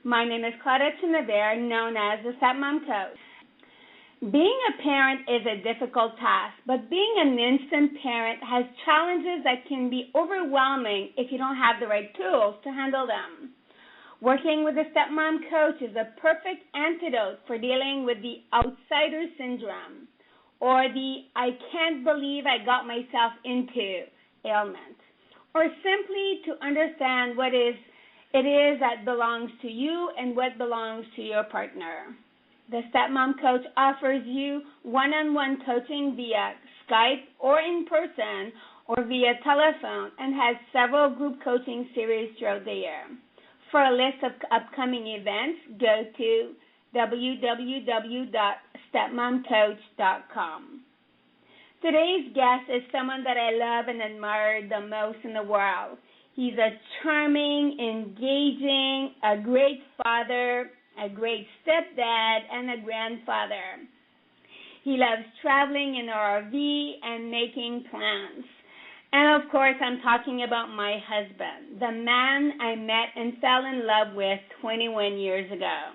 My name is Claudette Chenevert, known as the Stepmom Coach. Being a parent is a difficult task, but being an instant parent has challenges that can be overwhelming if you don't have the right tools to handle them. Working with the Stepmom Coach is a perfect antidote for dealing with the outsider syndrome or the I can't believe I got myself into ailment, or simply to understand what it is that belongs to you and what belongs to your partner. The Stepmom Coach offers you one-on-one coaching via Skype or in person or via telephone and has several group coaching series throughout the year. For a list of upcoming events, go to www.stepmomcoach.com. Today's guest is someone that I love and admire the most in the world. He's a charming, engaging, a great father, a great stepdad, and a grandfather. He loves traveling in an RV and making plans. And, of course, I'm talking about my husband, the man I met and fell in love with 21 years ago.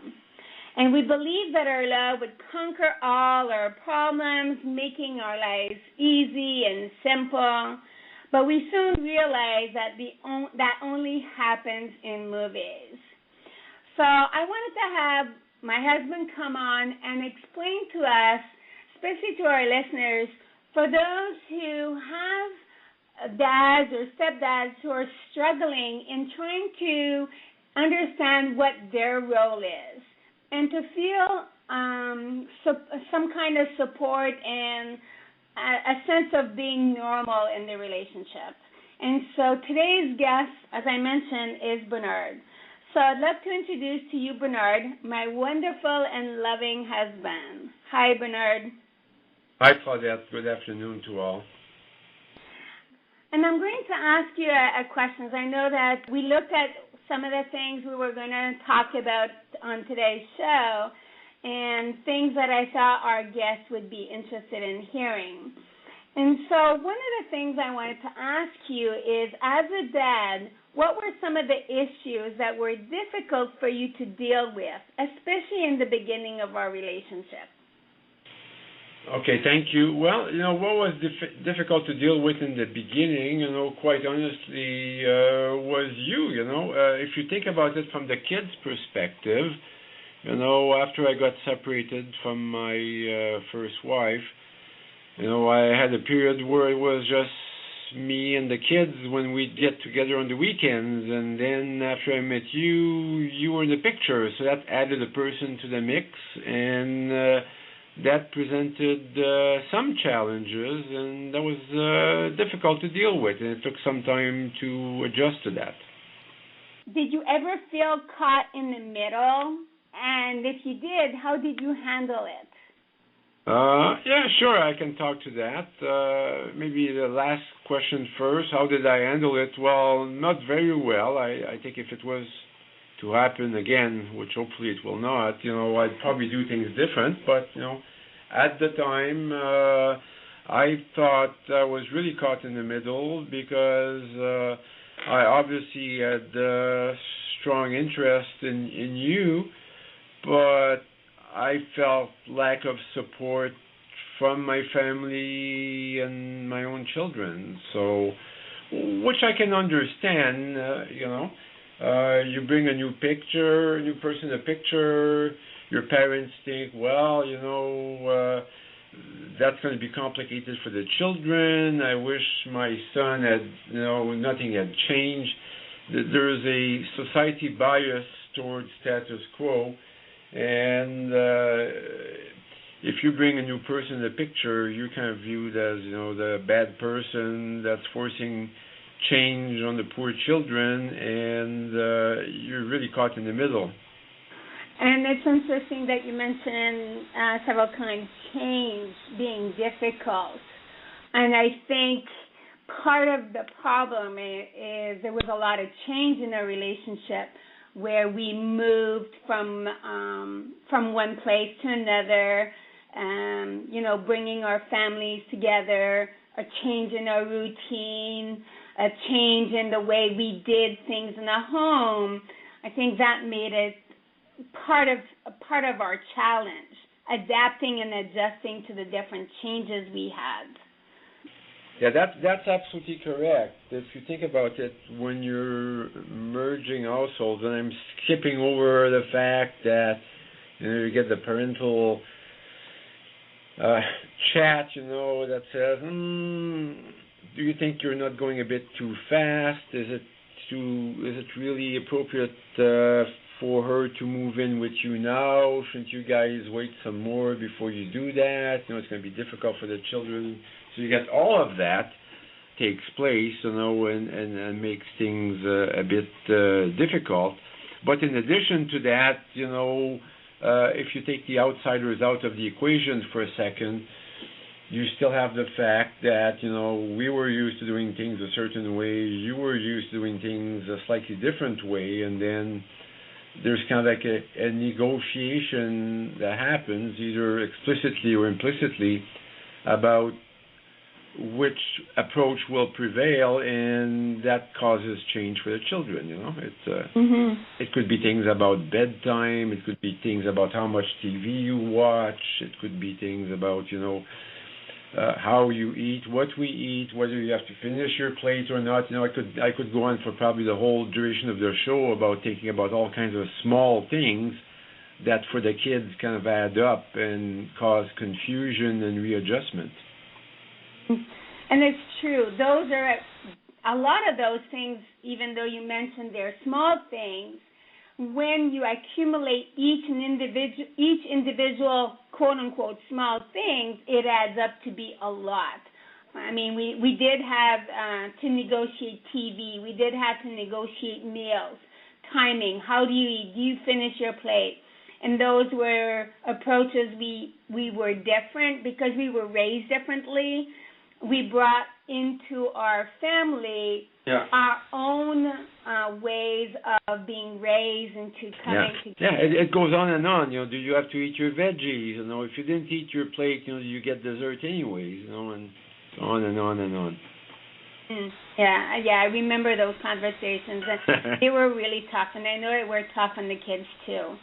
And we believe that our love would conquer all our problems, making our lives easy and simple. But we soon realized that that only happens in movies. So I wanted to have my husband come on and explain to us, especially to our listeners, for those who have dads or stepdads who are struggling in trying to understand what their role is and to feel some kind of support and a sense of being normal in the relationship. And so today's guest, as I mentioned, is Bernard. So I'd love to introduce to you Bernard, my wonderful and loving husband. Hi, Bernard. Hi, Claudette. Good afternoon to all. And I'm going to ask you a question. I know that we looked at some of the things we were going to talk about on today's show and things that I thought our guests would be interested in hearing. And so one of the things I wanted to ask you is, as a dad, what were some of the issues that were difficult for you to deal with, especially in the beginning of our relationship? Okay, thank you. Well, what was difficult to deal with in the beginning, quite honestly, was you, If you think about it from the kid's perspective, after I got separated from my first wife, I had a period where it was just me and the kids when we'd get together on the weekends, and then after I met you were in the picture, so that added a person to the mix, and that presented some challenges, and that was difficult to deal with, and it took some time to adjust to that. Did you ever feel caught in the middle? And if you did, how did you handle it? Yeah, sure, I can talk to that. Maybe the last question first. How did I handle it? Well, not very well. I think if it was to happen again, which hopefully it will not, I'd probably do things different. But, at the time, I thought I was really caught in the middle because I obviously had strong interest in you, but I felt lack of support from my family and my own children. So, which I can understand, you bring a new person a picture, your parents think, well, that's going to be complicated for the children. I wish my son had, nothing had changed. There's a society bias towards status quo. And if you bring a new person in the picture, you're kind of viewed as, the bad person that's forcing change on the poor children, and you're really caught in the middle. And it's interesting that you mentioned several times change being difficult. And I think part of the problem is there was a lot of change in our relationship, where we moved from one place to another, bringing our families together, a change in our routine, a change in the way we did things in the home. I think that made it part of our challenge, adapting and adjusting to the different changes we had. Yeah, that's absolutely correct. If you think about it, when you're merging households, and I'm skipping over the fact that you get the parental chat, that says, do you think you're not going a bit too fast? Is it really appropriate for her to move in with you now? Shouldn't you guys wait some more before you do that? It's going to be difficult for the children. So you get all of that takes place, and makes things a bit difficult. But in addition to that, if you take the outsiders out of the equation for a second, you still have the fact that, we were used to doing things a certain way, you were used to doing things a slightly different way, and then there's kind of like a negotiation that happens, either explicitly or implicitly, about which approach will prevail, and that causes change for the children. It could be things about bedtime, it could be things about how much TV you watch, it could be things about how you eat, what we eat, whether you have to finish your plate or not. I could go on for probably the whole duration of the show about thinking about all kinds of small things that for the kids kind of add up and cause confusion and readjustment. And it's true. Those are a lot of those things, even though you mentioned they're small things, when you accumulate each individual quote unquote small things, it adds up to be a lot. I mean, we did have to negotiate TV. We did have to negotiate meals, timing. How do you eat? Do you finish your plate? And those were approaches we were different because we were raised differently. We brought into our family our own ways of being raised and to coming together. Yeah, it goes on and on. Do you have to eat your veggies? If you didn't eat your plate, you get dessert anyways. And on and on and on. Yeah, I remember those conversations. And they were really tough, and I know it were tough on the kids too.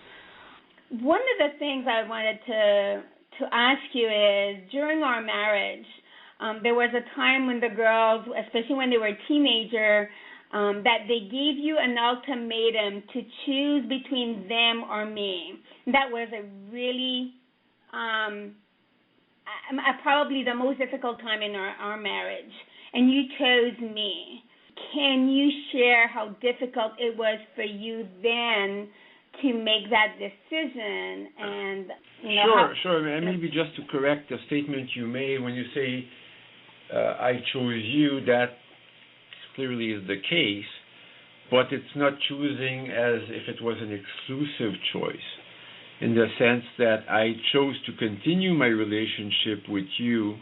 One of the things I wanted to ask you is, during our marriage, there was a time when the girls, especially when they were a teenager, that they gave you an ultimatum to choose between them or me. That was a really, probably the most difficult time in our marriage. And you chose me. Can you share how difficult it was for you then to make that decision? And Sure. And maybe just to correct the statement you made when you say I chose you, that clearly is the case, but it's not choosing as if it was an exclusive choice, in the sense that I chose to continue my relationship with you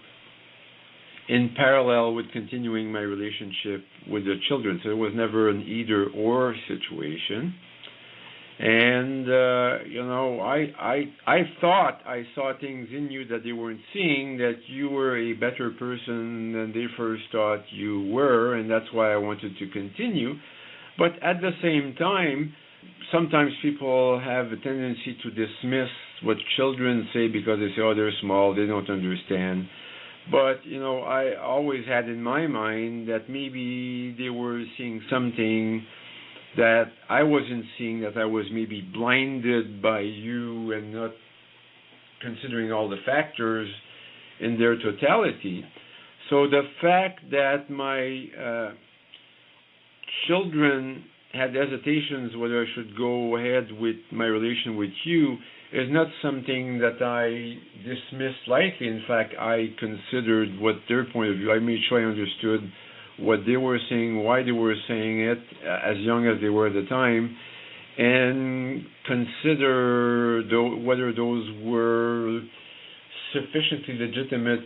in parallel with continuing my relationship with the children. So it was never an either-or situation. And, I thought I saw things in you that they weren't seeing, that you were a better person than they first thought you were, and that's why I wanted to continue. But at the same time, sometimes people have a tendency to dismiss what children say because they say, they're small, they don't understand. But, I always had in my mind that maybe they were seeing something that I wasn't seeing, that I was maybe blinded by you and not considering all the factors in their totality. So the fact that my children had hesitations whether I should go ahead with my relation with you is not something that I dismissed lightly. In fact, I considered what their point of view. I made sure I understood what they were saying, why they were saying it, as young as they were at the time, and consider whether those were sufficiently legitimate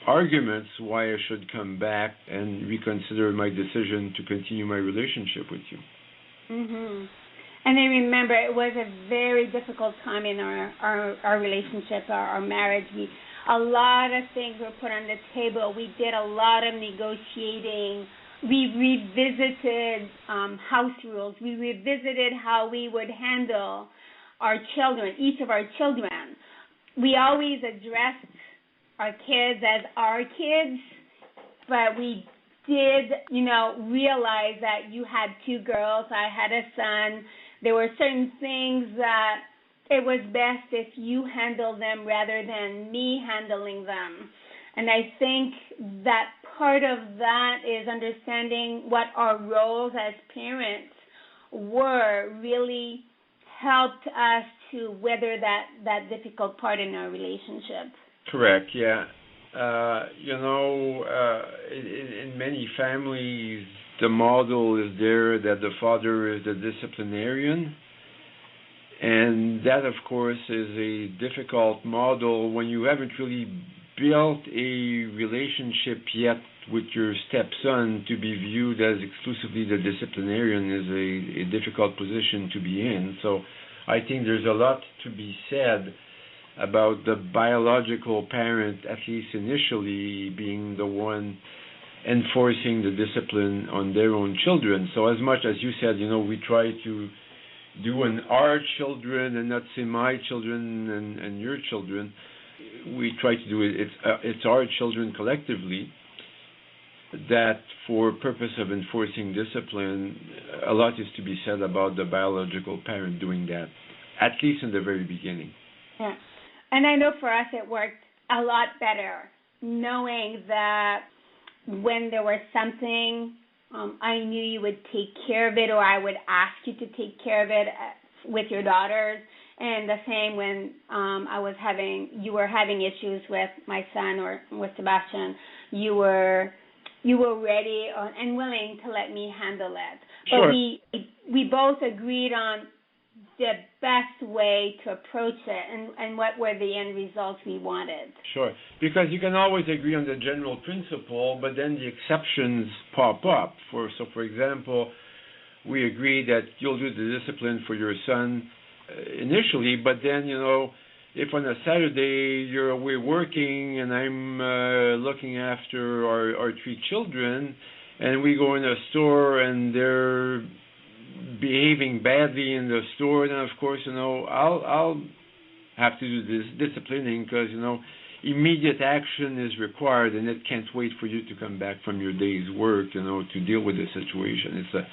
arguments why I should come back and reconsider my decision to continue my relationship with you. Mm-hmm. And I remember it was a very difficult time in our relationship, our marriage. A lot of things were put on the table. We did a lot of negotiating. We revisited house rules. We revisited how we would handle our children, each of our children. We always addressed our kids as our kids, but we did, realize that you had two girls, I had a son. There were certain things that it was best if you handled them rather than me handling them. And I think that part of that is understanding what our roles as parents were really helped us to weather that difficult part in our relationship. Correct, yeah. In many families, the model is there that the father is the disciplinarian. And that, of course, is a difficult model when you haven't really built a relationship yet with your stepson. To be viewed as exclusively the disciplinarian is a difficult position to be in. So I think there's a lot to be said about the biological parent, at least initially, being the one enforcing the discipline on their own children. So as much as you said, we try to do an our children and not say my children and your children. We try to do it. It's our children collectively. That for purpose of enforcing discipline, a lot is to be said about the biological parent doing that, at least in the very beginning. Yeah, and I know for us it worked a lot better, knowing that when there was something, I knew you would take care of it, or I would ask you to take care of it with your daughters. And the same when you were having issues with my son or with Sebastian, you were ready and willing to let me handle it. Sure. But we both agreed on the best way to approach it and what were the end results we wanted. Sure, because you can always agree on the general principle, but then the exceptions pop up. For example, we agree that you'll do the discipline for your son initially, but then, if on a Saturday you're away working and I'm looking after our three children, and we go in a store and they're behaving badly in the store, then of course, I'll have to do this disciplining because, immediate action is required, and it can't wait for you to come back from your day's work, to deal with the situation. It's a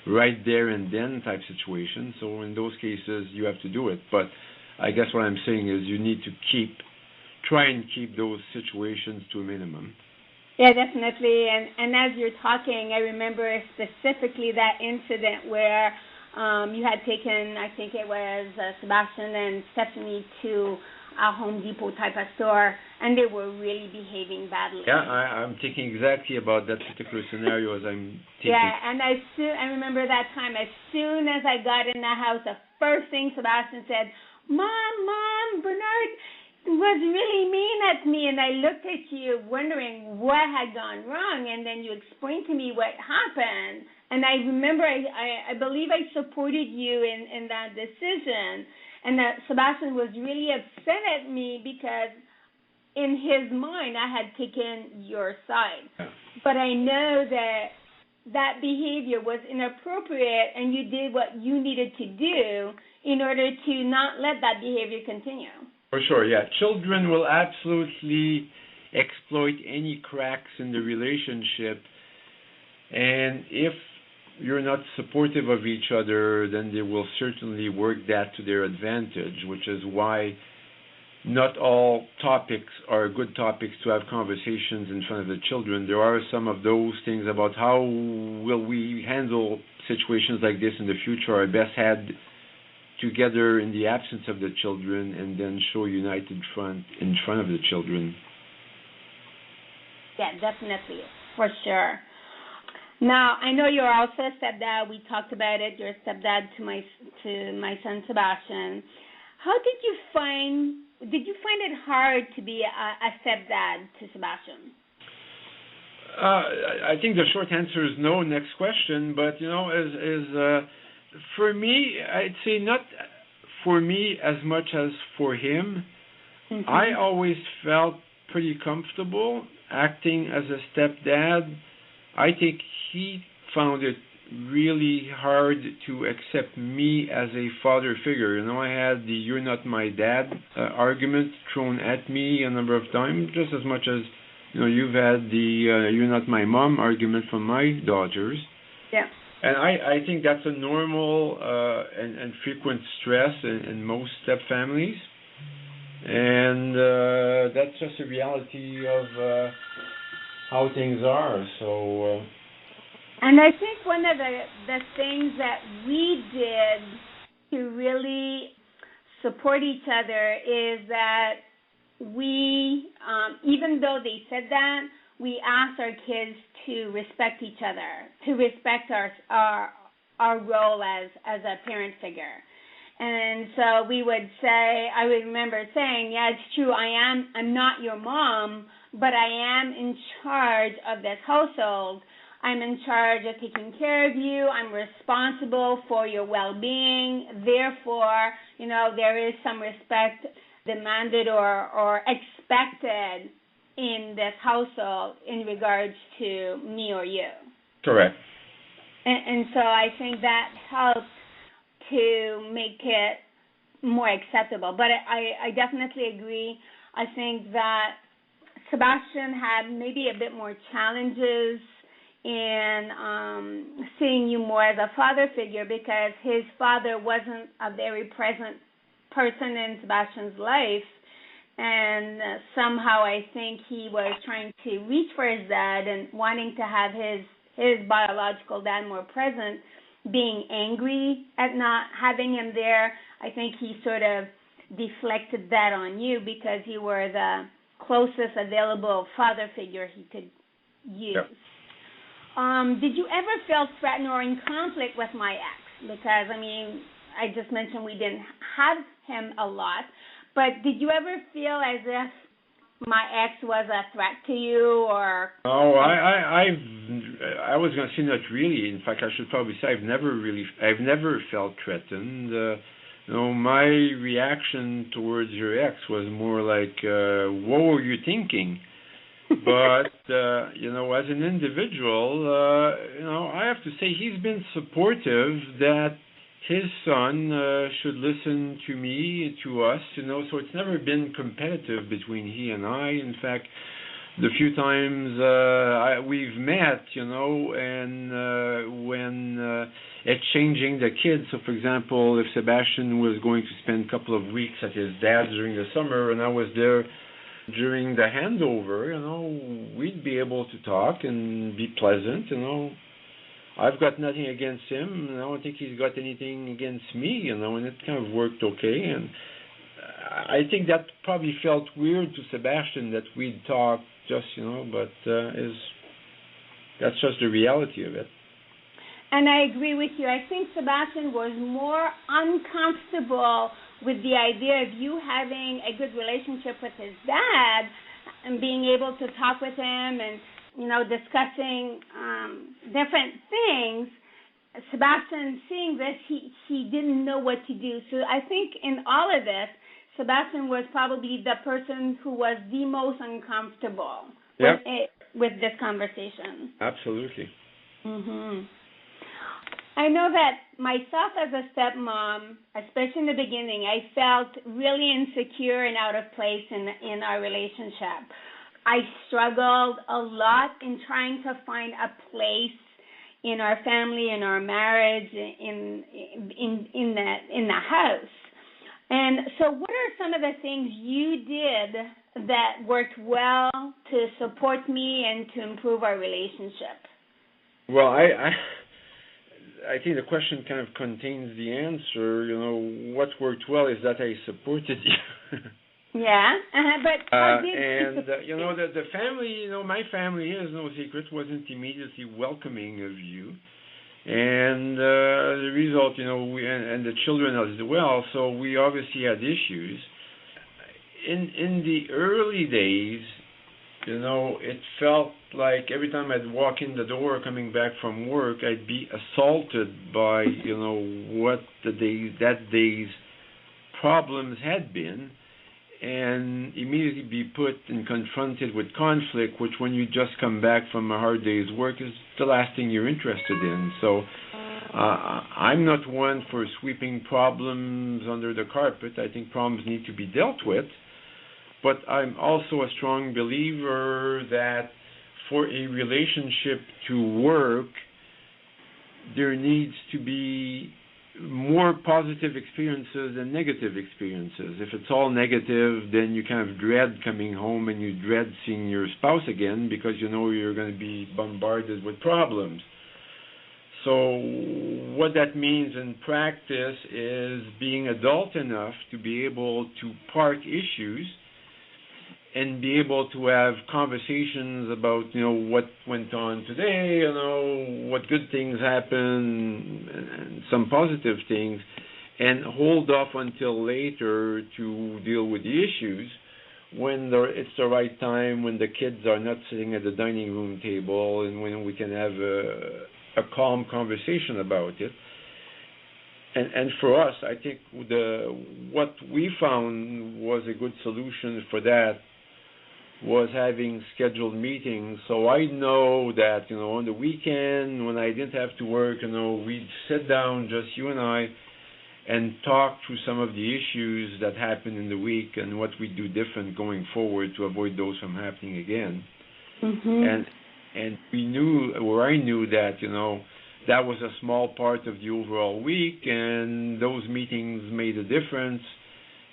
right there and then type situation. So in those cases, you have to do it. But I guess what I'm saying is you need to try and keep those situations to a minimum. Yeah, definitely. And as you're talking, I remember specifically that incident where you had taken, I think it was Sebastian and Stephanie to a Home Depot type of store, and they were really behaving badly. Yeah, I'm thinking exactly about that particular scenario as I'm thinking. Yeah, and I remember that time. As soon as I got in the house, the first thing Sebastian said, Mom, Bernard was really mean at me, and I looked at you wondering what had gone wrong, and then you explained to me what happened. And I remember, I believe I supported you in that decision. And Sebastian was really upset at me because in his mind I had taken your side. Yeah. But I know that behavior was inappropriate, and you did what you needed to do in order to not let that behavior continue. For sure, yeah. Children will absolutely exploit any cracks in the relationship, and if you're not supportive of each other, then they will certainly work that to their advantage, which is why not all topics are good topics to have conversations in front of the children. There are some of those things about how will we handle situations like this in the future are best had together in the absence of the children, and then show united front in front of the children. Yeah, definitely, for sure. Now, I know you're also a stepdad. We talked about it. You're a stepdad to my son Sebastian. How did you find it hard to be a stepdad to Sebastian? I think the short answer is no. Next question. But for me, I'd say not for me as much as for him. Mm-hmm. I always felt pretty comfortable acting as a stepdad. I think he found it really hard to accept me as a father figure. I had the "you're not my dad" argument thrown at me a number of times, just as much as you've had the "you're not my mom" argument from my daughters. Yeah. And I think that's a normal and frequent stress in most step families. And that's just a reality of how things are. So. And I think one of the things that we did to really support each other is that we, even though they said that, we asked our kids to respect each other, to respect our role as a parent figure. And so we would say, I would remember saying, yeah, it's true, I'm not your mom, but I am in charge of this household. I'm in charge of taking care of you. I'm responsible for your well-being. Therefore, there is some respect demanded or expected in this household in regards to me or you. Correct. And so I think that helped to make it more acceptable. But I definitely agree. I think that Sebastian had maybe a bit more challenges in seeing you more as a father figure because his father wasn't a very present person in Sebastian's life. And somehow I think he was trying to reach for his dad and wanting to have his biological dad more present, being angry at not having him there. I think he sort of deflected that on you because you were the closest available father figure he could use. Yep. Did you ever feel threatened or in conflict with my ex? Because, I just mentioned we didn't have him a lot, but did you ever feel as if my ex was a threat to you or? Oh, I was going to say not really. In fact, I should probably say I've never felt threatened. My reaction towards your ex was more like, what were you thinking? But, as an individual, I have to say he's been supportive that his son should listen to me, to us, so it's never been competitive between he and I. In fact, the few times we've met, and when exchanging the kids, so for example, if Sebastian was going to spend a couple of weeks at his dad's during the summer and I was there during the handover, we'd be able to talk and be pleasant, I've got nothing against him, and I don't think he's got anything against me, and it kind of worked okay. And I think that probably felt weird to Sebastian that we'd talk just, but that's just the reality of it. And I agree with you. I think Sebastian was more uncomfortable with the idea of you having a good relationship with his dad and being able to talk with him and, discussing different things. Sebastian, seeing this, he didn't know what to do. So I think in all of this, Sebastian was probably the person who was the most uncomfortable with this conversation. Absolutely. Mhm. I know that myself as a stepmom, especially in the beginning, I felt really insecure and out of place in our relationship. I struggled a lot in trying to find a place in our family, in our marriage, in the house. And so what are some of the things you did that worked well to support me and to improve our relationship? Well, I think the question kind of contains the answer. What worked well is that I supported you. Yeah, but how did the family, my family, is no secret, wasn't immediately welcoming of you. And the result, and the children as well, so we obviously had issues. In the early days, it felt like every time I'd walk in the door coming back from work, I'd be assaulted by, what that day's problems had been, and immediately be put and confronted with conflict, which when you just come back from a hard day's work is the last thing you're interested in. So I'm not one for sweeping problems under the carpet. I think problems need to be dealt with. But I'm also a strong believer that for a relationship to work, there needs to be more positive experiences than negative experiences. If it's all negative, then you kind of dread coming home and you dread seeing your spouse again because you know you're going to be bombarded with problems. So what that means in practice is being adult enough to be able to park issues and be able to have conversations about, what went on today, what good things happened and some positive things, and hold off until later to deal with the issues when it's the right time, when the kids are not sitting at the dining room table, and when we can have a calm conversation about it. And for us, I think what we found was a good solution for that was having scheduled meetings. So I know that, on the weekend when I didn't have to work, we'd sit down, just you and I, and talk through some of the issues that happened in the week and what we do different going forward to avoid those from happening again. Mm-hmm. And we knew, or I knew that, that was a small part of the overall week, and those meetings made a difference.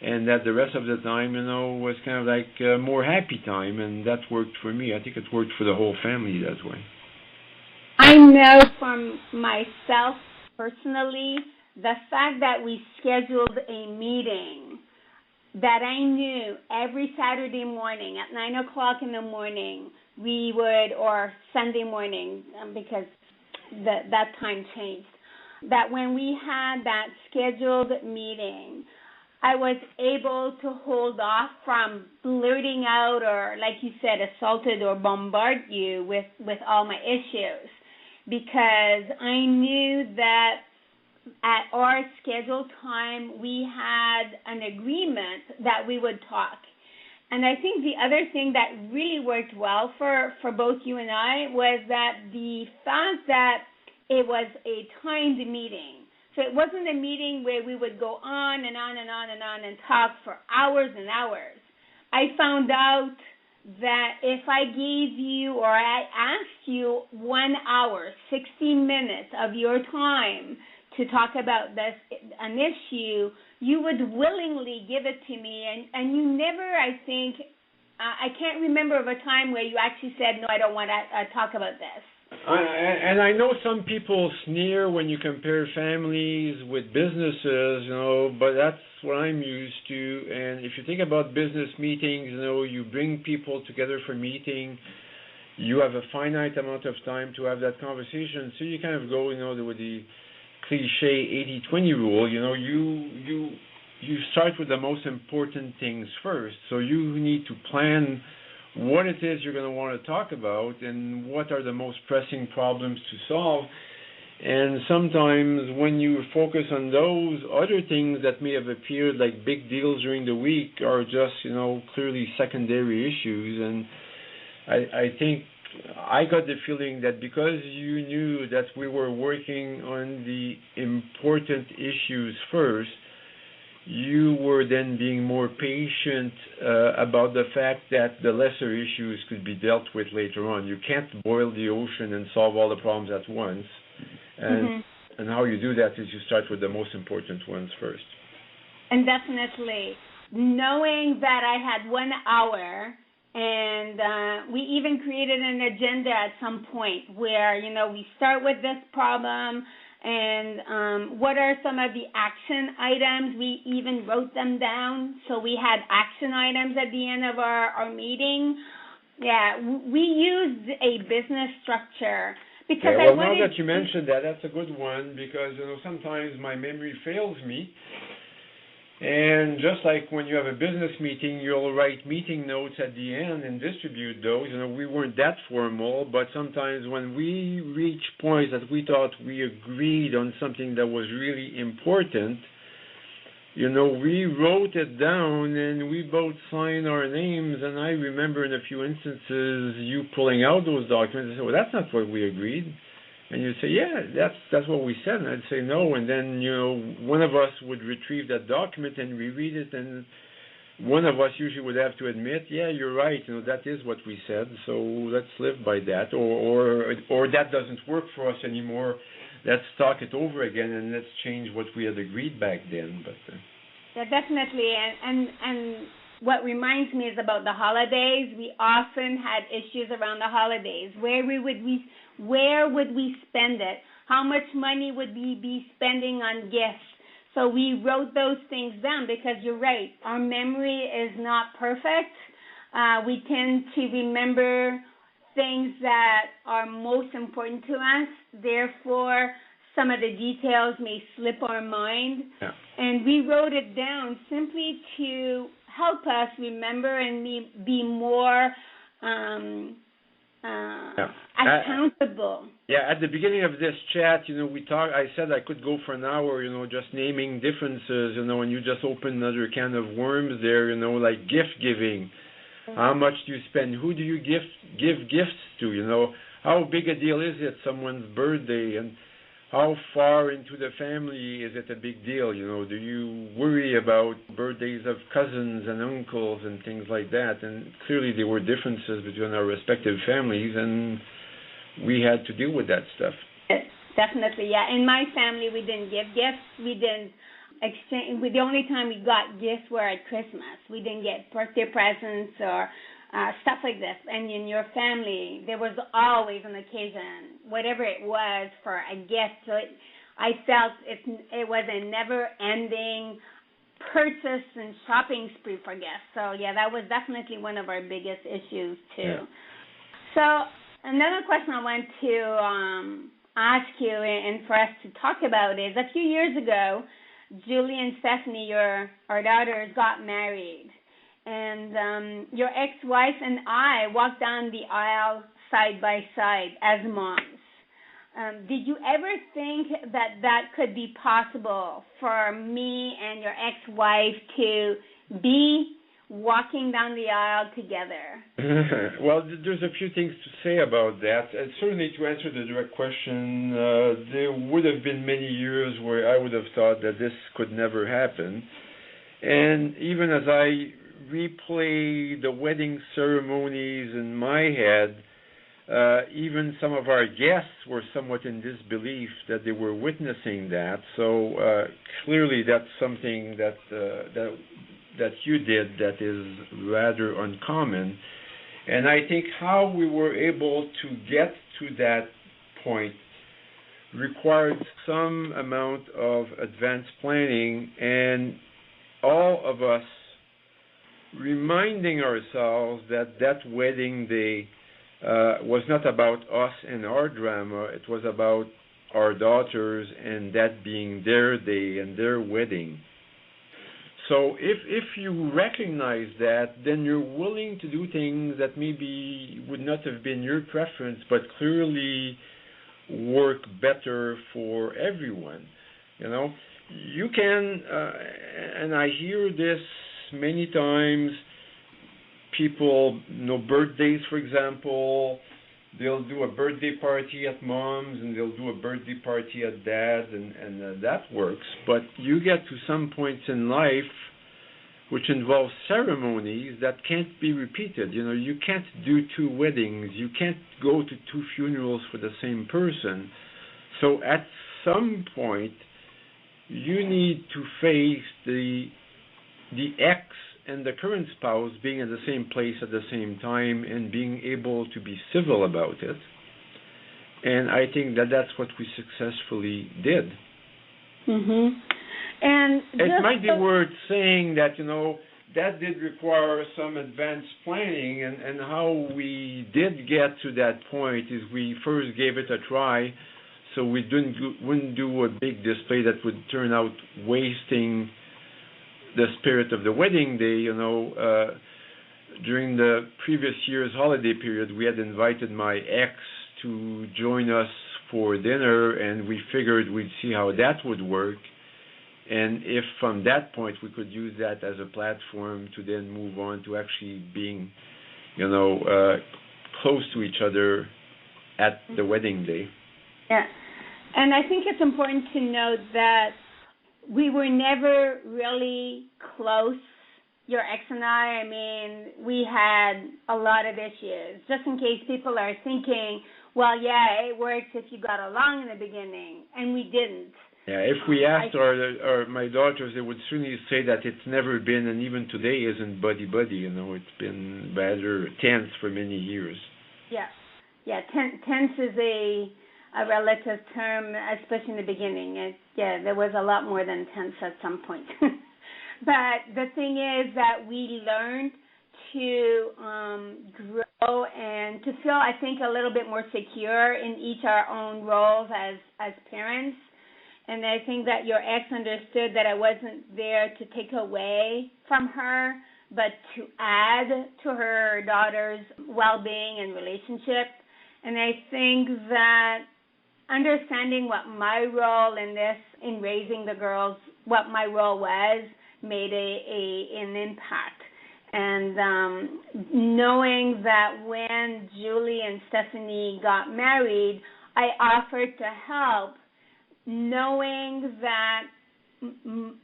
And that the rest of the time, was kind of like a more happy time, and that worked for me. I think it worked for the whole family that way. I know from myself personally, the fact that we scheduled a meeting that I knew every Saturday morning at 9 o'clock in the morning we would, or Sunday morning, because that time changed, that when we had that scheduled meeting, I was able to hold off from blurting out or, like you said, assaulted or bombard you with all my issues, because I knew that at our scheduled time we had an agreement that we would talk. And I think the other thing that really worked well for both you and I was that the fact that it was a timed meeting. So it wasn't a meeting where we would go on and on and on and on and talk for hours and hours. I found out that if I gave you or I asked you 1 hour, 60 minutes of your time to talk about an issue, you would willingly give it to me. And you never, I think, I can't remember of a time where you actually said, no, I don't want to talk about this. And I know some people sneer when you compare families with businesses, but that's what I'm used to. And if you think about business meetings, you bring people together for meeting. You have a finite amount of time to have that conversation. So you kind of go, with the cliche 80-20 rule. You start with the most important things first. So you need to plan what it is you're going to want to talk about and what are the most pressing problems to solve. And sometimes when you focus on those, other things that may have appeared like big deals during the week are just, clearly secondary issues. And I think I got the feeling that because you knew that we were working on the important issues first, you were then being more patient about the fact that the lesser issues could be dealt with later on. You can't boil the ocean and solve all the problems at once. And how you do that is you start with the most important ones first. And definitely, knowing that I had 1 hour, and we even created an agenda at some point where, we start with this problem, and what are some of the action items? We even wrote them down, so we had action items at the end of our meeting. Yeah, we used a business structure because now that you mentioned that, that's a good one, because sometimes my memory fails me. And just like when you have a business meeting, you'll write meeting notes at the end and distribute those. We weren't that formal, but sometimes when we reach points that we thought we agreed on something that was really important, we wrote it down and we both signed our names. And I remember in a few instances you pulling out those documents and said, well, that's not what we agreed. And you'd say, yeah, that's what we said. And I'd say no. And then, one of us would retrieve that document and reread it. And one of us usually would have to admit, yeah, you're right. That is what we said. So let's live by that. Or that doesn't work for us anymore. Let's talk it over again and let's change what we had agreed back then. But yeah, definitely. And what reminds me is about the holidays. We often had issues around the holidays. Where would we spend it? How much money would we be spending on gifts? So we wrote those things down because you're right. Our memory is not perfect. We tend to remember things that are most important to us. Therefore, some of the details may slip our mind. Yeah. And we wrote it down simply to help us remember and be more accountable. At the beginning of this chat, we talked. I said I could go for an hour, just naming differences, and you just opened another can of worms there, like gift giving. How much do you spend? Who do you give gifts to? How big a deal is it, someone's birthday, and how far into the family is it a big deal? Do you worry about birthdays of cousins and uncles and things like that? And clearly there were differences between our respective families, and we had to deal with that stuff. Yes, definitely, yeah. In my family, we didn't give gifts. We didn't exchange. The only time we got gifts were at Christmas. We didn't get birthday presents or stuff like this. And in your family, there was always an occasion, whatever it was, for a gift. So I felt it was a never-ending purchase and shopping spree for gifts. So, yeah, that was definitely one of our biggest issues, too. Yeah. So another question I want to ask you and for us to talk about is, a few years ago, Julie and Stephanie, our daughters, got married. And your ex-wife and I walked down the aisle side by side as moms. Did you ever think that could be possible for me and your ex-wife to be walking down the aisle together? Well, there's a few things to say about that. And certainly, to answer the direct question, there would have been many years where I would have thought that this could never happen. And even as I replay the wedding ceremonies in my head, even some of our guests were somewhat in disbelief that they were witnessing that. So clearly that's something that you did that is rather uncommon. And I think how we were able to get to that point required some amount of advanced planning, and all of us reminding ourselves that wedding day was not about us and our drama. It was about our daughters and that being their day and their wedding. So if you recognize that, then you're willing to do things that maybe would not have been your preference, but clearly work better for everyone. You can, and I hear this many times, people, birthdays, for example, they'll do a birthday party at mom's and they'll do a birthday party at dad's, and that works. But you get to some points in life which involve ceremonies that can't be repeated. You can't do two weddings. You can't go to two funerals for the same person. So at some point, you need to face the ex and the current spouse being at the same place at the same time and being able to be civil about it. And I think that's what we successfully did. Mm-hmm. And it might be worth saying that, that did require some advanced planning, and how we did get to that point is we first gave it a try, so we wouldn't do a big display that would turn out wasting the spirit of the wedding day. During the previous year's holiday period, we had invited my ex to join us for dinner, and we figured we'd see how that would work, and if from that point we could use that as a platform to then move on to actually being, close to each other at the wedding day. Yeah. And I think it's important to note that we were never really close, your ex and I. I mean, we had a lot of issues. Just in case people are thinking, well, yeah, it works if you got along in the beginning, and we didn't. Yeah, if we asked our my daughters, they would certainly say that it's never been, and even today isn't buddy-buddy. You know, it's been rather tense for many years. Yeah, yeah. Tense is a relative term, especially in the beginning. There was a lot more than tense at some point. But the thing is that we learned to grow and to feel, I think, a little bit more secure in each our own roles as parents. And I think that your ex understood that I wasn't there to take away from her, but to add to her daughter's well-being and relationship. And I think that understanding what my role in this, in raising the girls, what my role was, made an impact. And knowing that when Julie and Stephanie got married, I offered to help, knowing that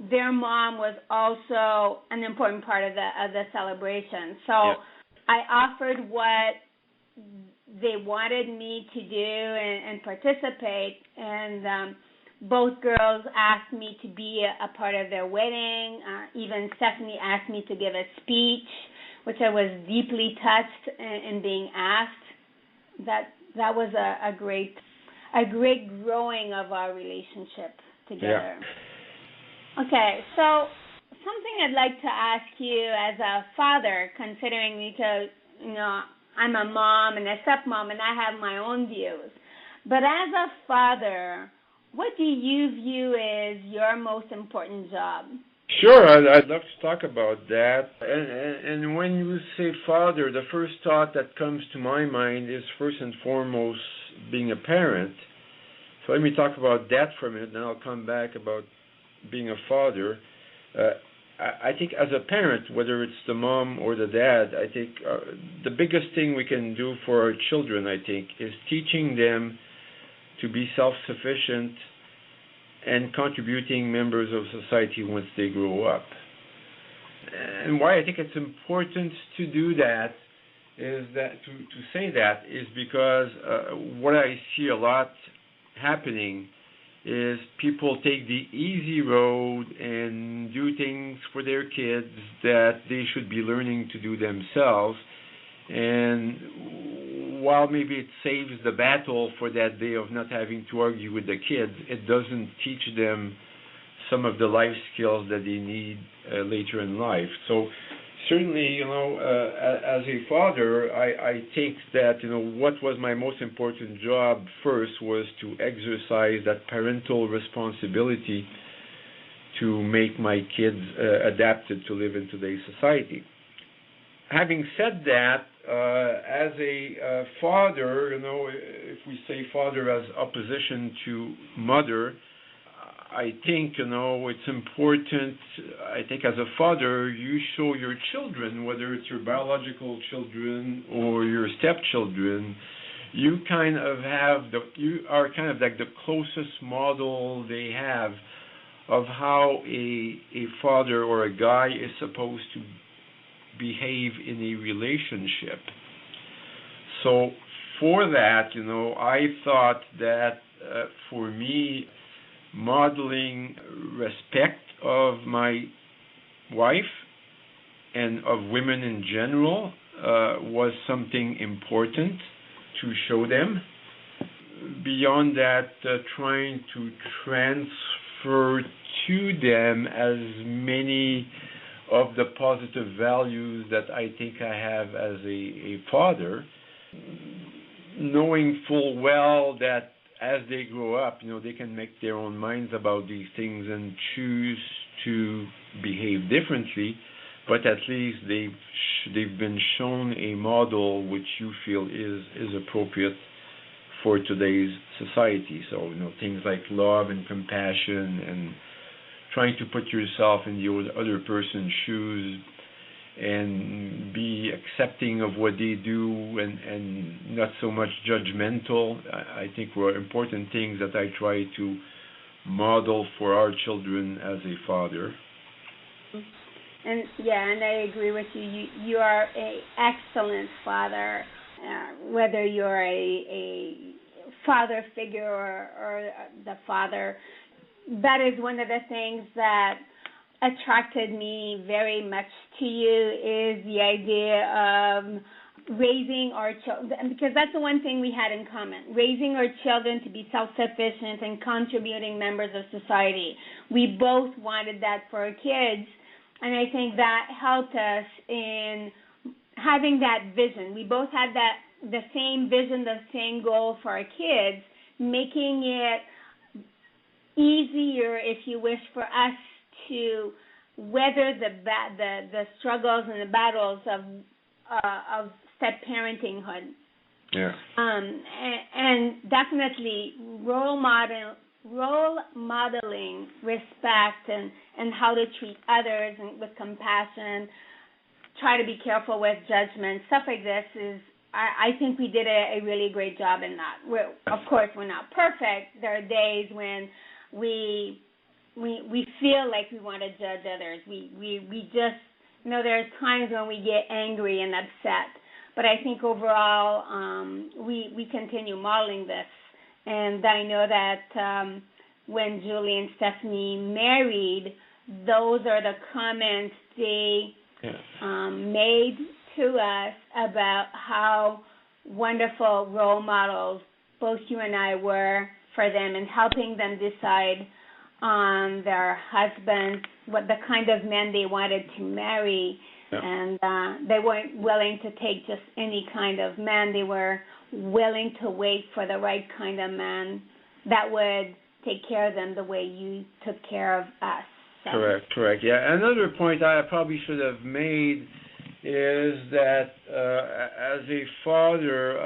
their mom was also an important part of the celebration. So I offered what they wanted me to do and participate, and both girls asked me to be a part of their wedding. Even Stephanie asked me to give a speech, which I was deeply touched in being asked. That was a great growing of our relationship together. Yeah. Okay, so something I'd like to ask you as a father, considering because, I'm a mom and a stepmom and I have my own views. But as a father, what do you view as your most important job? Sure, I'd love to talk about that. And when you say father, the first thought that comes to my mind is first and foremost being a parent. So let me talk about that for a minute, then I'll come back about being a father. I think as a parent, whether it's the mom or the dad, I think the biggest thing we can do for our children, I think, is teaching them to be self-sufficient and contributing members of society once they grow up. And why I think it's important to do that is that to say that is because what I see a lot happening is people take the easy road and do things for their kids that they should be learning to do themselves. And while maybe it saves the battle for that day of not having to argue with the kids, it doesn't teach them some of the life skills that they need later in life. So certainly, as a father, I think that, what was my most important job first was to exercise that parental responsibility to make my kids adapted to live in today's society. Having said that, as a father, if we say father as opposition to mother, I think, it's important, I think as a father, you show your children, whether it's your biological children or your stepchildren, you are kind of like the closest model they have of how a father or a guy is supposed to behave in a relationship. So for that, I thought that for me, modeling respect of my wife and of women in general was something important to show them. Beyond that, trying to transfer to them as many of the positive values that I think I have as a father, knowing full well that as they grow up, they can make their own minds about these things and choose to behave differently, but at least they've been shown a model which you feel is appropriate for today's society. So, things like love and compassion and trying to put yourself in the other person's shoes and be accepting of what they do and not so much judgmental. I think were important things that I try to model for our children as a father. And I agree with you. You are an excellent father, whether you're a father figure or the father. That is one of the things that attracted me very much to you, is the idea of raising our children, because that's the one thing we had in common, raising our children to be self-sufficient and contributing members of society. We both wanted that for our kids, and I think that helped us in having that vision. We both had the same vision, the same goal for our kids, making it easier, if you wish, for us to weather the struggles and the battles of step-parentinghood. Yeah. And definitely role modeling respect and how to treat others and with compassion. Try to be careful with judgment. Stuff like this is, I think we did a really great job in that. Of course, we're not perfect. There are days when we feel like we want to judge others. We just, there's times when we get angry and upset. But I think overall, we continue modeling this. And I know that when Julie and Stephanie married, those are the comments they made to us about how wonderful role models both you and I were for them, and helping them decide on their husbands, what the kind of men they wanted to marry. Yeah. And they weren't willing to take just any kind of man. They were willing to wait for the right kind of man that would take care of them the way you took care of us. So. Correct. Yeah, another point I probably should have made is that as a father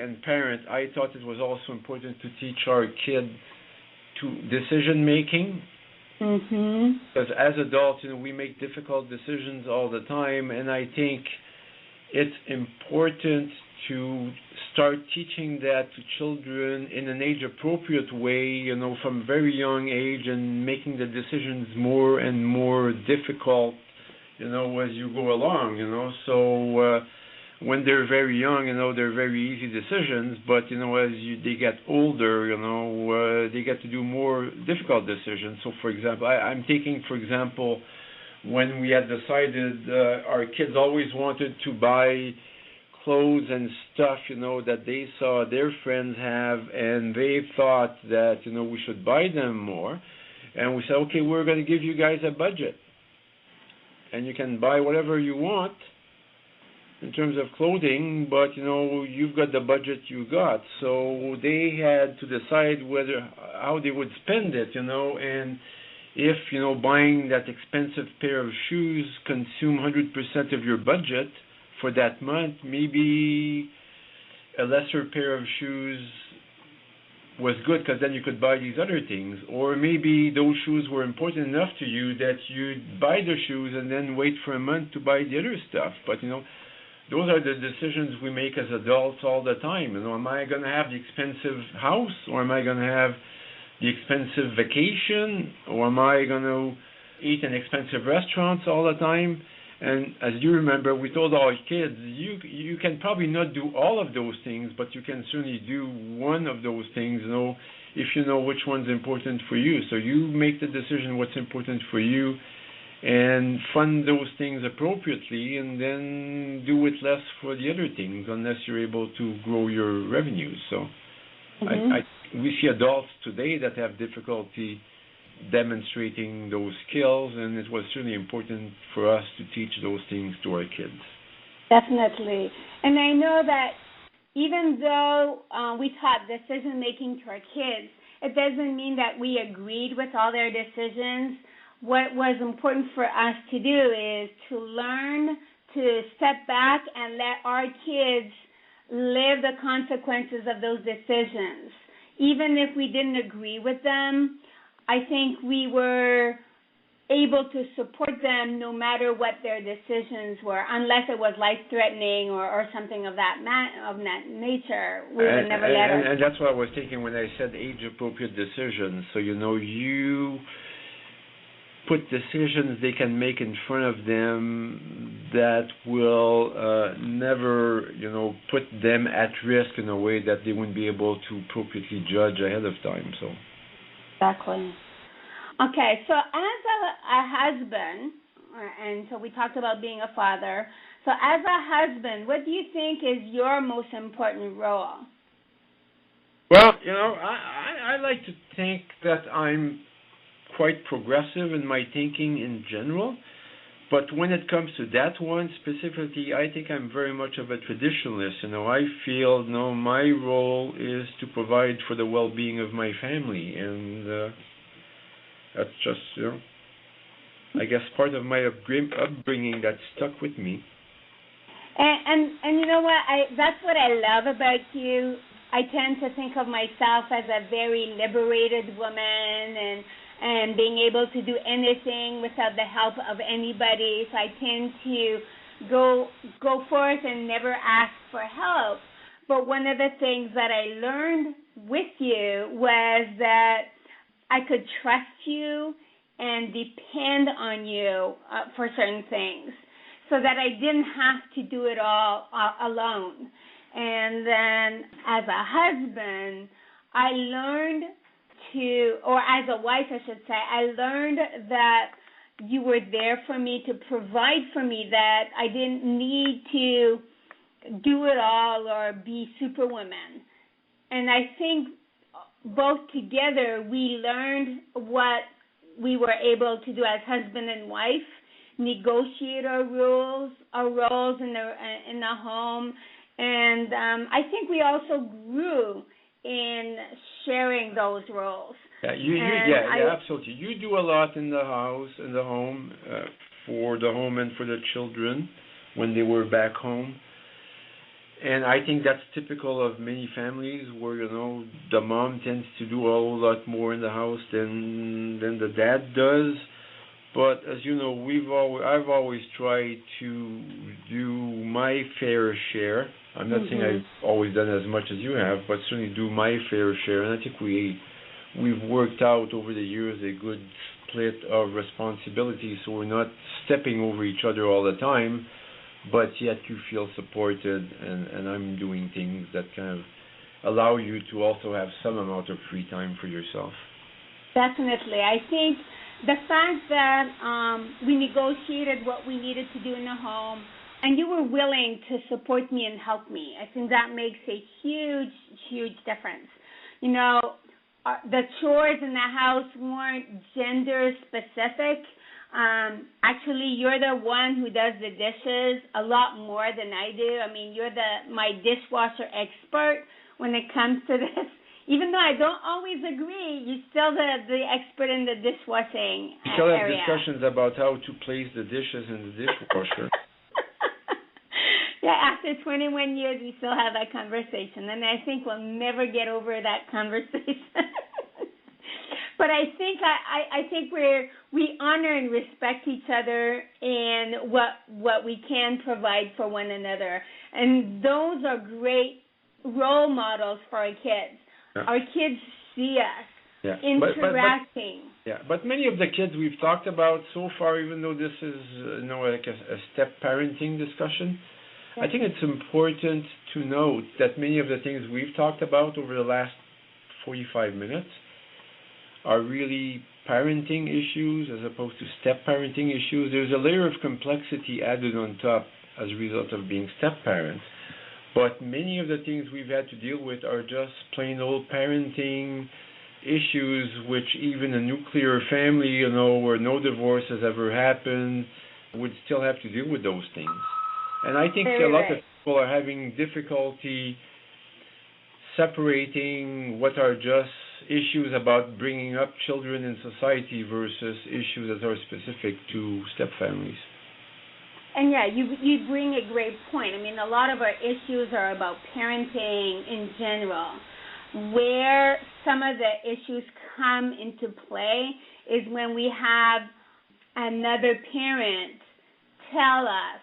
and parent, I thought it was also important to teach our kid to decision making. Mm-hmm. Because as adults, we make difficult decisions all the time, and I think it's important to start teaching that to children in an age-appropriate way, from a very young age, and making the decisions more and more difficult, as you go along, So when they're very young, they're very easy decisions, but, as they get older, they get to do more difficult decisions. So, for example, I'm taking, for example, when we had decided our kids always wanted to buy clothes and stuff, that they saw their friends have, and they thought that, we should buy them more. And we said, okay, we're going to give you guys a budget. And you can buy whatever you want in terms of clothing, but, you've got the budget you got. So they had to decide how they would spend it, and if, buying that expensive pair of shoes consume 100% of your budget for that month, maybe a lesser pair of shoes was good, because then you could buy these other things. Or maybe those shoes were important enough to you that you'd buy the shoes and then wait for a month to buy the other stuff. But, those are the decisions we make as adults all the time. Am I going to have the expensive house, or am I going to have the expensive vacation, or am I going to eat in expensive restaurants all the time? And as you remember, we told our kids, you can probably not do all of those things, but you can certainly do one of those things, if you know which one's important for you. So you make the decision what's important for you, and fund those things appropriately, and then do it less for the other things, unless you're able to grow your revenues. So we see adults today that have difficulty demonstrating those skills, and it was certainly important for us to teach those things to our kids. Definitely. And I know that even though we taught decision-making to our kids, it doesn't mean that we agreed with all their decisions. What was important for us to do is to learn to step back and let our kids live the consequences of those decisions. Even if we didn't agree with them, I think we were able to support them no matter what their decisions were, unless it was life-threatening or something of that nature. We would never let them. And that's what I was thinking when I said age-appropriate decisions. So, you put decisions they can make in front of them that will never, put them at risk in a way that they wouldn't be able to appropriately judge ahead of time. So. Exactly. Okay, so as a husband, and so we talked about being a father, so as a husband, what do you think is your most important role? Well, I like to think that I'm quite progressive in my thinking in general, but when it comes to that one specifically, I think I'm very much of a traditionalist. I feel, my role is to provide for the well-being of my family, and that's just, I guess part of my upbringing that stuck with me. And you know what? That's what I love about you. I tend to think of myself as a very liberated woman, and being able to do anything without the help of anybody. So I tend to go forth and never ask for help. But one of the things that I learned with you was that I could trust you and depend on you for certain things, so that I didn't have to do it all alone. And then as a husband, I learned or as a wife, I should say, I learned that you were there for me to provide for me, that I didn't need to do it all or be superwoman. And I think both together we learned what we were able to do as husband and wife, negotiate our roles in the home, and I think we also grew in sharing those roles. Yeah, absolutely. You do a lot in the house, in the home, for the home and for the children when they were back home. And I think that's typical of many families where, the mom tends to do a whole lot more in the house than the dad does. But as you know, I've always tried to do my fair share. I'm not saying I've always done as much as you have, but certainly do my fair share. And I think we've worked out over the years a good split of responsibilities, so we're not stepping over each other all the time, but yet you feel supported, and I'm doing things that kind of allow you to also have some amount of free time for yourself. Definitely. I think the fact that we negotiated what we needed to do in the home, and you were willing to support me and help me, I think that makes a huge, huge difference. The chores in the house weren't gender specific. Actually, you're the one who does the dishes a lot more than I do. I mean, you're my dishwasher expert when it comes to this. Even though I don't always agree, you're still the expert in the dishwashing area. We still have discussions about how to place the dishes in the dishwasher. Yeah, after 21 years, we still have that conversation, and I think we'll never get over that conversation. But I think we honor and respect each other and what we can provide for one another, and those are great role models for our kids. Yeah. Our kids see us interacting. But many of the kids we've talked about so far, even though this is like a step parenting discussion, I think it's important to note that many of the things we've talked about over the last 45 minutes are really parenting issues as opposed to step parenting issues. There's a layer of complexity added on top as a result of being step parents. But many of the things we've had to deal with are just plain old parenting issues, which even a nuclear family, where no divorce has ever happened, would still have to deal with those things. And I think a lot of people are having difficulty separating what are just issues about bringing up children in society versus issues that are specific to step families. And you bring a great point. I mean, a lot of our issues are about parenting in general. Where some of the issues come into play is when we have another parent tell us,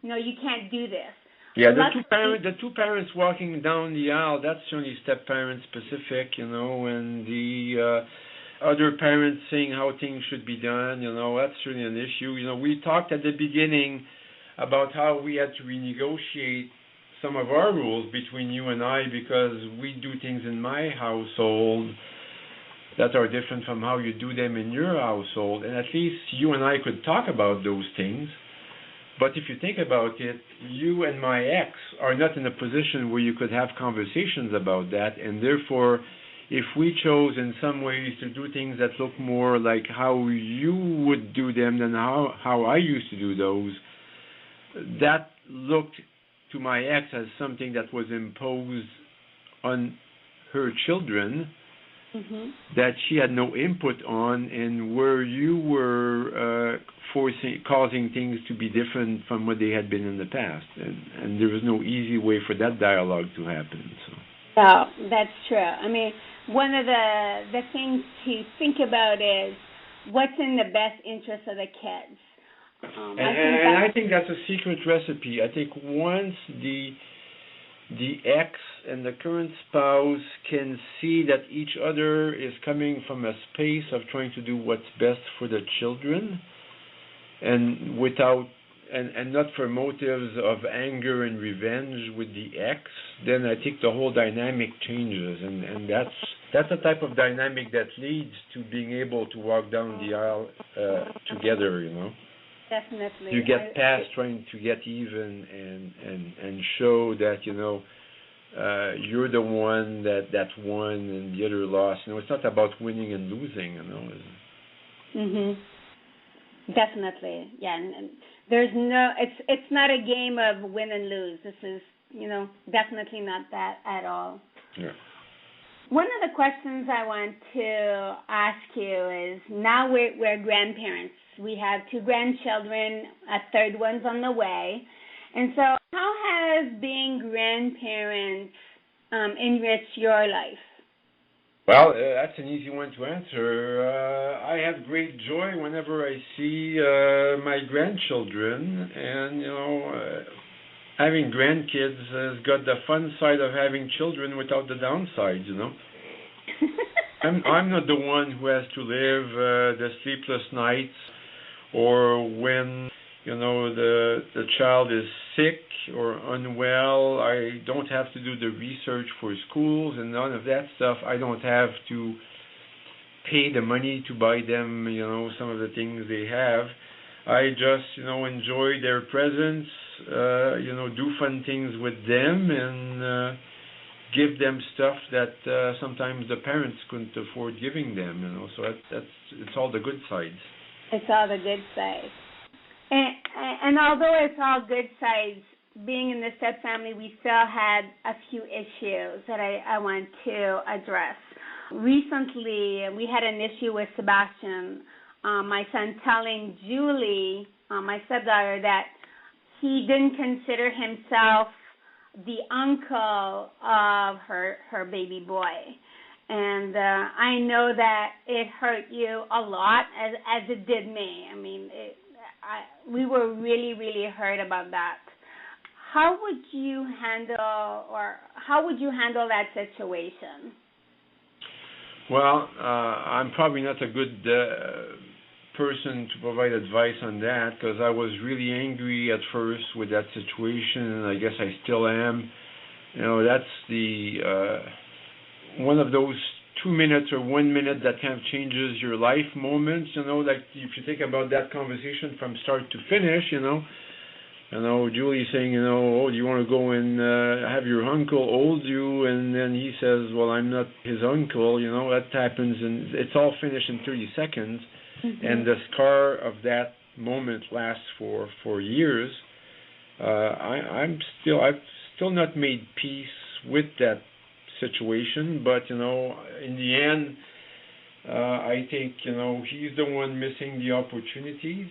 no, you can't do this. Yeah, the two parents walking down the aisle, that's certainly step-parent specific, and the other parents saying how things should be done, that's certainly an issue. We talked at the beginning about how we had to renegotiate some of our rules between you and I because we do things in my household that are different from how you do them in your household, and at least you and I could talk about those things. But if you think about it, you and my ex are not in a position where you could have conversations about that, and therefore, if we chose in some ways to do things that look more like how you would do them than how I used to do those, that looked to my ex as something that was imposed on her children that she had no input on, and where you were causing things to be different from what they had been in the past, and there was no easy way for that dialogue to happen. So. No, that's true. I mean, one of the things to think about is what's in the best interest of the kids. I think that's a secret recipe. I think once the ex and the current spouse can see that each other is coming from a space of trying to do what's best for the children, and not for motives of anger and revenge with the ex, then I think the whole dynamic changes, and that's the type of dynamic that leads to being able to walk down the aisle together, Definitely. You get past trying to get even and show that, you're the one that won and the other lost. It's not about winning and losing, Definitely. Yeah. And there's no, it's not a game of win and lose. This is, definitely not that at all. Yeah. One of the questions I want to ask you is, now we're grandparents. We have 2 grandchildren, a third one's on the way. And so how has being grandparents enriched your life? Well, that's an easy one to answer. I have great joy whenever I see my grandchildren, and, having grandkids has got the fun side of having children without the downsides, I'm not the one who has to live the sleepless nights, or when the child is sick or unwell. I don't have to do the research for schools and none of that stuff. I don't have to pay the money to buy them, some of the things they have. I just, enjoy their presence, do fun things with them, and give them stuff that sometimes the parents couldn't afford giving them, So it's all the good sides. It's all the good sides. And although it's all good sides, being in the step family, we still had a few issues that I want to address. Recently, we had an issue with Sebastian, my son, telling Julie, my stepdaughter, that he didn't consider himself the uncle of her baby boy. And I know that it hurt you a lot, as it did me. I mean, we were really, really hurt about that. How would you handle that situation? Well, I'm probably not a good person to provide advice on that, because I was really angry at first with that situation, and I guess I still am. That's the one of those 2 minutes or 1 minute that kind of changes your life moments, like if you think about that conversation from start to finish, Julie saying, oh, do you want to go and have your uncle hold you? And then he says, well, I'm not his uncle, that happens, and it's all finished in 30 seconds. And the scar of that moment lasts for years. I've still not made peace with that situation, but in the end, I think he's the one missing the opportunities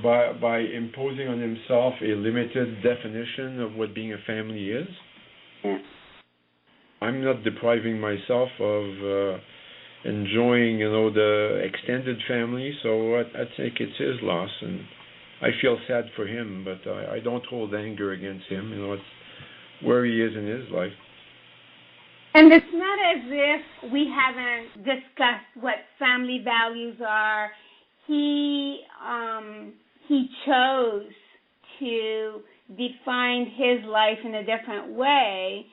by imposing on himself a limited definition of what being a family is. Yeah. I'm not depriving myself of enjoying, the extended family. So I think it's his loss, and I feel sad for him, but I don't hold anger against him. It's where he is in his life. And it's not as if we haven't discussed what family values are. He chose to define his life in a different way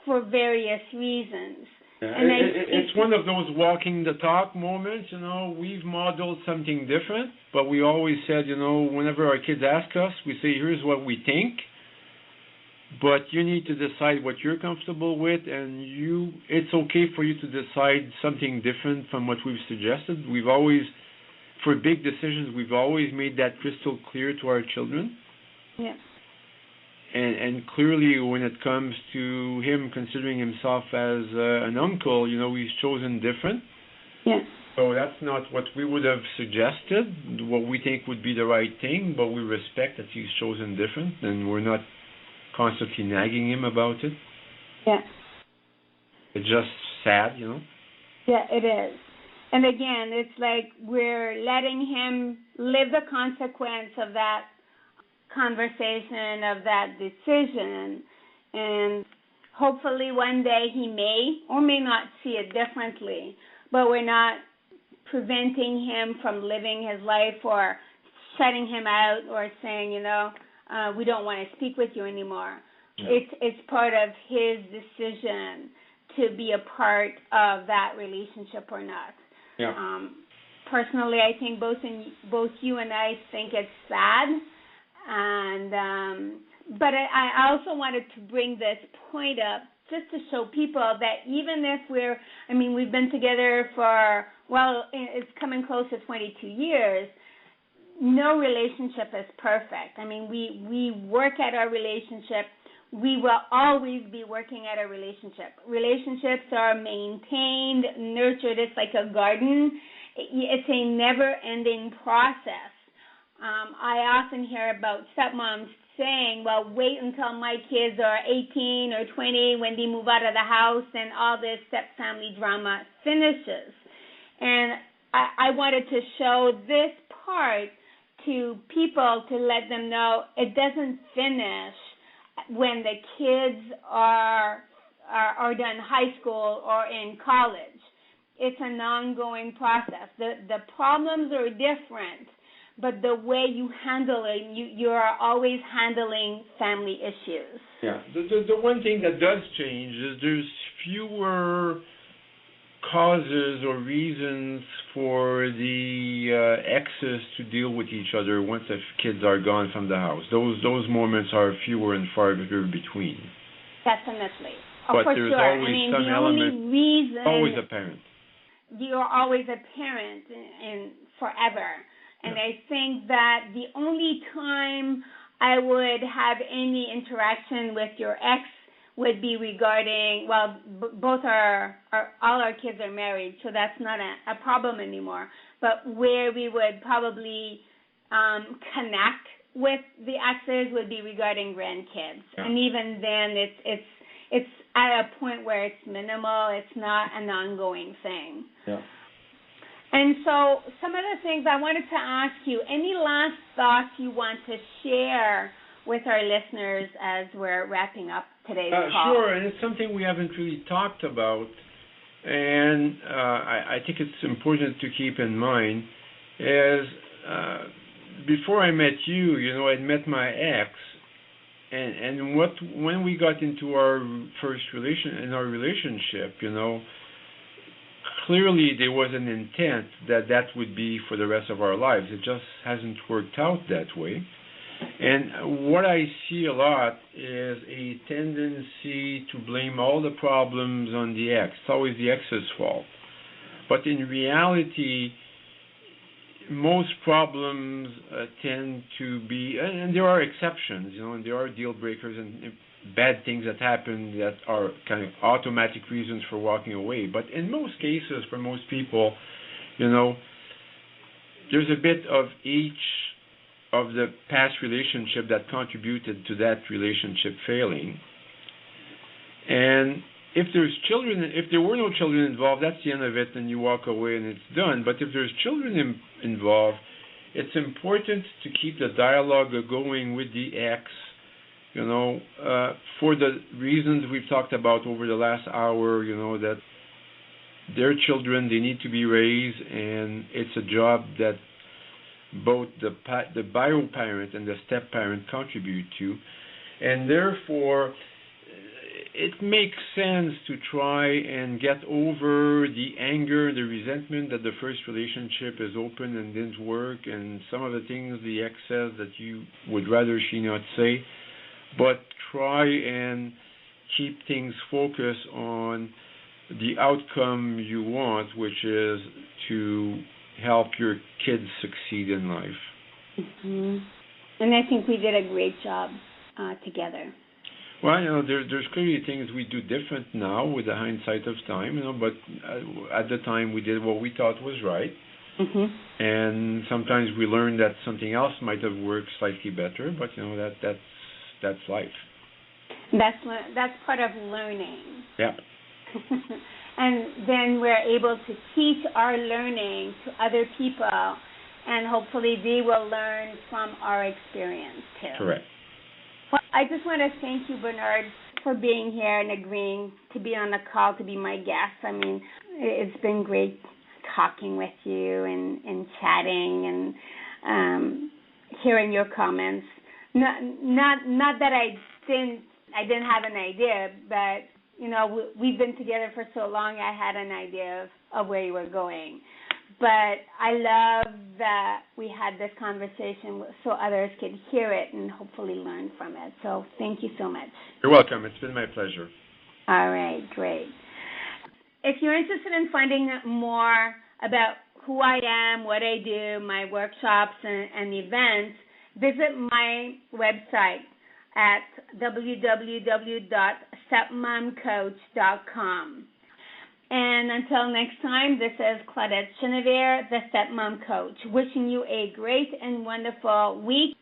for various reasons. And it's one of those walking the talk moments. We've modeled something different, but we always said, whenever our kids ask us, we say, here's what we think, but you need to decide what you're comfortable with, and it's okay for you to decide something different from what we've suggested. We've always, for big decisions, we've always made that crystal clear to our children. Yeah. And clearly, when it comes to him considering himself as an uncle, he's chosen different. Yeah. So that's not what we would have suggested, what we think would be the right thing, but we respect that he's chosen different, and we're not constantly nagging him about it. Yeah. It's just sad, Yeah, it is. And again, it's like we're letting him live the consequence of that conversation, of that decision, and hopefully one day he may or may not see it differently, but we're not preventing him from living his life or shutting him out or saying, we don't want to speak with you anymore. Yeah. It's part of his decision to be a part of that relationship or not. Yeah. Personally, I think both you and I think it's sad. And but I also wanted to bring this point up just to show people that even if we've been together for, it's coming close to 22 years, no relationship is perfect. We work at our relationship. We will always be working at a relationship. Relationships are maintained, nurtured. It's like a garden. It's a never-ending process. I often hear about stepmoms saying, wait until my kids are 18 or 20 when they move out of the house and all this step-family drama finishes. And I wanted to show this part to people to let them know it doesn't finish when the kids are done high school or in college. It's an ongoing process. The problems are different, but the way you handle it, you are always handling family issues. Yeah. The one thing that does change is there's fewer causes or reasons for the exes to deal with each other once the kids are gone from the house. Those moments are fewer and far between. Definitely. But for there's sure. always some element, always a parent. You are always a parent in forever. And I think that the only time I would have any interaction with your ex would be regarding, all our kids are married, so that's not a problem anymore. But where we would probably connect with the exes would be regarding grandkids. Yeah. And even then, it's at a point where it's minimal. It's not an ongoing thing. Yeah. And so some of the things I wanted to ask you, any last thoughts you want to share with our listeners as we're wrapping up today's call? Sure, and it's something we haven't really talked about, and I think it's important to keep in mind, is before I met you, I'd met my ex, and when we got into our first relationship, clearly there was an intent that would be for the rest of our lives. It just hasn't worked out that way. And what I see a lot is a tendency to blame all the problems on the ex. It's always the ex's fault. But in reality, most problems tend to be, and there are exceptions, and there are deal breakers and bad things that happen that are kind of automatic reasons for walking away. But in most cases, for most people, there's a bit of each of the past relationship that contributed to that relationship failing. And if there were no children involved, that's the end of it, and you walk away and it's done. But if there's children involved, it's important to keep the dialogue going with the ex, for the reasons we've talked about over the last hour, that their children, they need to be raised, and it's a job that both the bio parent and the step parent contribute to, and therefore it makes sense to try and get over the anger, the resentment that the first relationship is open and didn't work, and some of the things the ex says that you would rather she not say, but try and keep things focused on the outcome you want, which is to help your kids succeed in life. Mm-hmm. And I think we did a great job together. Well, there's clearly things we do different now with the hindsight of time, but at the time we did what we thought was right. Mm-hmm. And sometimes we learn that something else might have worked slightly better, but that's life. That's part of learning. Yeah. And then we're able to teach our learning to other people, and hopefully they will learn from our experience too. Correct. Well, I just want to thank you, Bernard, for being here and agreeing to be on the call to be my guest. I mean, it's been great talking with you and chatting and hearing your comments. Not that I didn't have an idea, but we've been together for so long, I had an idea of where you were going. But I love that we had this conversation so others could hear it and hopefully learn from it. So thank you so much. You're welcome. It's been my pleasure. All right, great. If you're interested in finding more about who I am, what I do, my workshops and events, visit my website at www.stepmomcoach.com. And until next time, this is Claudette Chenevert, the Stepmom Coach, wishing you a great and wonderful week